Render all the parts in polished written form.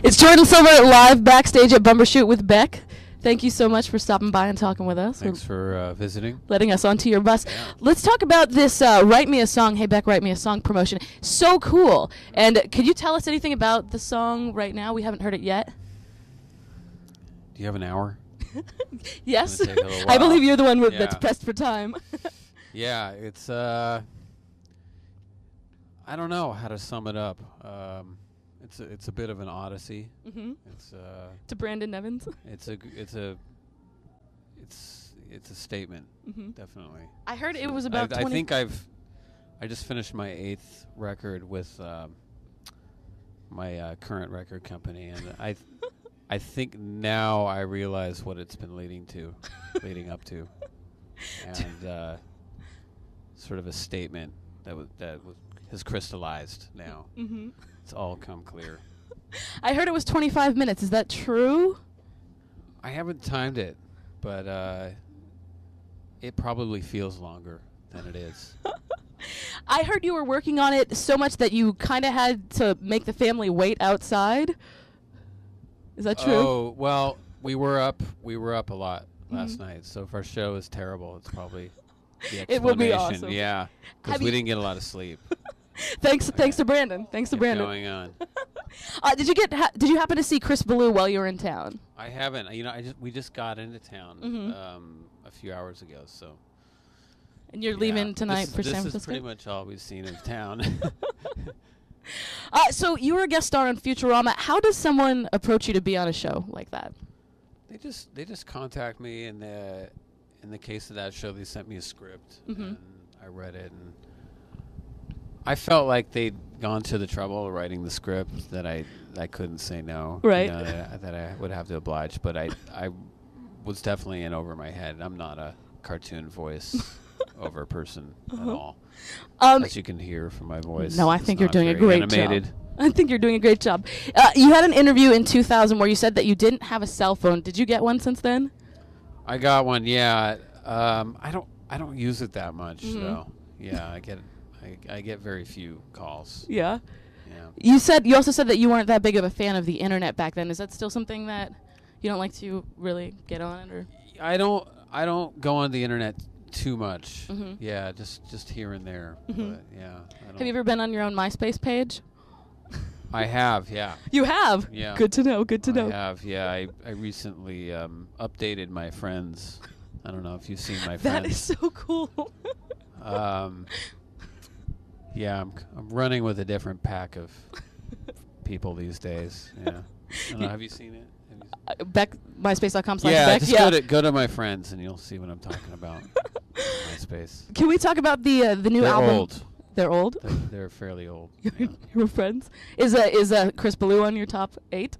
It's Jordin Silver live backstage at Bumbershoot with Beck. Thank you so much for stopping by and talking with us. Thanks for visiting. Letting us onto your bus. Yeah. Let's talk about this Write Me a Song, Hey Beck, Write Me a Song promotion. So cool. And could you tell us anything about the song right now? We haven't heard it yet. Do you have an hour? Yes. It's gonna take a little I while. believe you're the one Yeah. that's pressed for time. Yeah, it's I don't know how to sum it up. It's a bit of an odyssey. Mm-hmm. It's To Brandon Evans. it's a statement, Mm-hmm. definitely. I heard it was about I 20. think I just finished my 8th record with my current record company, and I think now I realize what it's been leading up to, and sort of a statement that has crystallized now. Mm-hmm. It's all come clear. I heard it was 25 minutes. Is that true? I haven't timed it, but it probably feels longer than it is. I heard you were working on it so much that you kind of had to make the family wait outside. Is that true? Oh, well, we were up a lot last Mm-hmm. night. So if our show is terrible, it's probably the explanation. It would be awesome. Yeah, because Have we you- didn't get a lot of sleep. Thanks to Brandon. Thanks to Kept Brandon. going on. Did you happen to see Chris Ballou while you were in town? I haven't. You know, we just got into town Mhm. a few hours ago. So. And you're Yeah, leaving tonight for San This Francisco? is pretty much all we've seen of town. So you were a guest star on Futurama. How does someone approach you to be on a show like that? They just contact me, and in the case of that show, they sent me a script, Mhm. and I read it, and I felt like they'd gone to the trouble of writing the script that I couldn't say no. Right. You know, that I would have to oblige, but I was definitely in over my head. I'm not a cartoon voice over person at all, as you can hear from my voice. No, I It's think you're not doing a very great animated. job. I think you're doing a great job. You had an interview in 2000 where you said that you didn't have a cell phone. Did you get one since then? I got one. Yeah. I don't use it that much Mhm. though. Yeah, I get very few calls. Yeah. Yeah. You also said that you weren't that big of a fan of the internet back then. Is that still something that you don't like to really get on, or? I don't go on the internet too much. Mhm. Yeah, just here and there. Mhm. But yeah. Have you ever been on your own MySpace page? I have. Yeah. You have. Yeah. Good to know. Good to know. I have. Yeah. I recently updated my friends. I don't know if you've seen my friends. That is so cool. Yeah, I'm running with a different pack of people these days. Yeah. I don't know, have you seen it? Beck, MySpace.com/Beck. Yeah, just go to my friends and you'll see what I'm talking about. MySpace. Can we talk about the new They're album? old. They're old. They're fairly old. Yeah. Your friends. Is Chris Ballou on your top 8?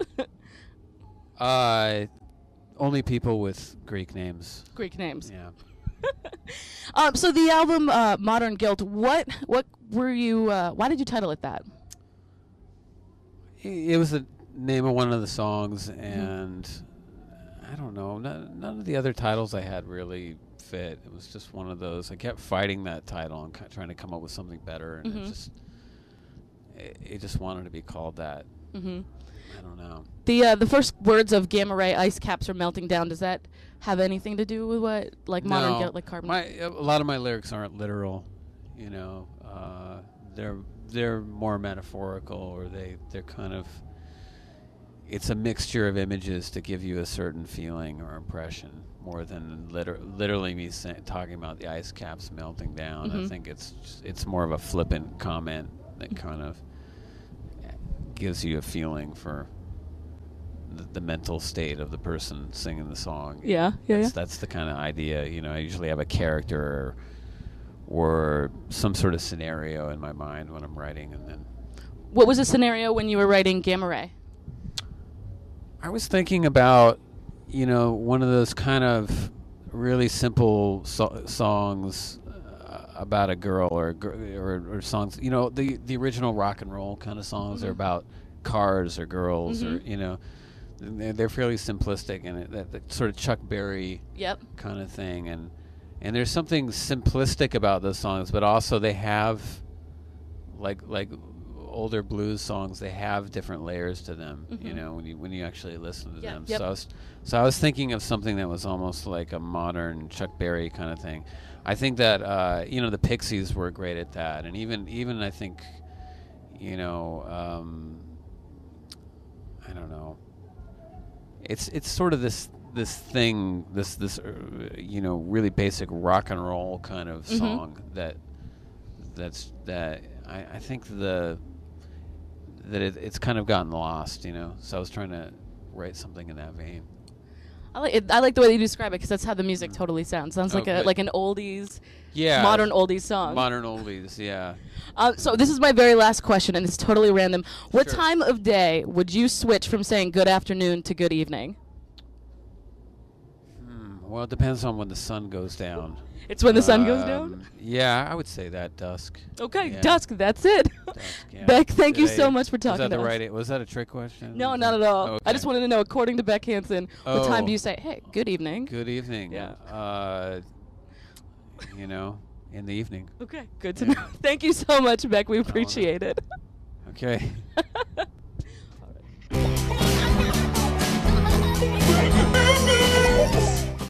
Only people with Greek names. Greek names. Yeah. So the album Modern Guilt. What were you? Why did you title it that? It was the name of one of the songs, and I don't know. None of the other titles I had really fit. It was just one of those. I kept fighting that title and trying to come up with something better, and it just wanted to be called that. Mm-hmm. I don't know. The first words of Gamma Ray ice caps are melting down. Does that have anything to do with what Modern Guilt, like carbon? A lot of my lyrics aren't literal. You know, they're more metaphorical, or they're kind of. It's a mixture of images to give you a certain feeling or impression, more than literally me talking about the ice caps melting down. Mm-hmm. I think it's more of a flippant comment that kind of gives you a feeling for the mental state of the person singing the song. Yeah. That's the kind of idea. You know, I usually have a character or some sort of scenario in my mind when I'm writing, and then. What was the scenario when you were writing Gamma Ray? I was thinking about, one of those kind of really simple songs about a girl, or songs. The original rock and roll kind of songs are about cars or girls, or they're fairly simplistic, and that sort of Chuck Berry kind of thing, and there's something simplistic about those songs, but also they have like older blues songs, they have different layers to them. Mm-hmm. You know, when you actually listen to them. Yep. So I was thinking of something that was almost like a modern Chuck Berry kind of thing. I think that you know, the Pixies were great at that, and even I think, you know, I don't know. It's sort of this thing, this you know, really basic rock and roll kind of song that I think it's kind of gotten lost, you know. So I was trying to write something in that vein. I like it. I like the way that you describe it because that's how the music totally sounds. Sounds like good. like an oldies, Yeah, modern oldies song. Modern oldies, yeah. So this is my very last question, and it's totally random. What Sure. time of day would you switch from saying good afternoon to good evening? Well, it depends on when the sun goes down. It's when the sun goes down? Yeah, I would say that dusk. Okay, Yeah. dusk, that's it. Dusk, yeah. Beck, thank you Did so I- much for talking Was that to the us. right? Was that a trick question? No, not at all. Okay. I just wanted to know, according to Beck Hansen, what time Oh. do you say, hey, good evening? Good evening. Yeah. You know, in the evening. Okay, good to know. Thank you so much, Beck. We appreciate it. Okay.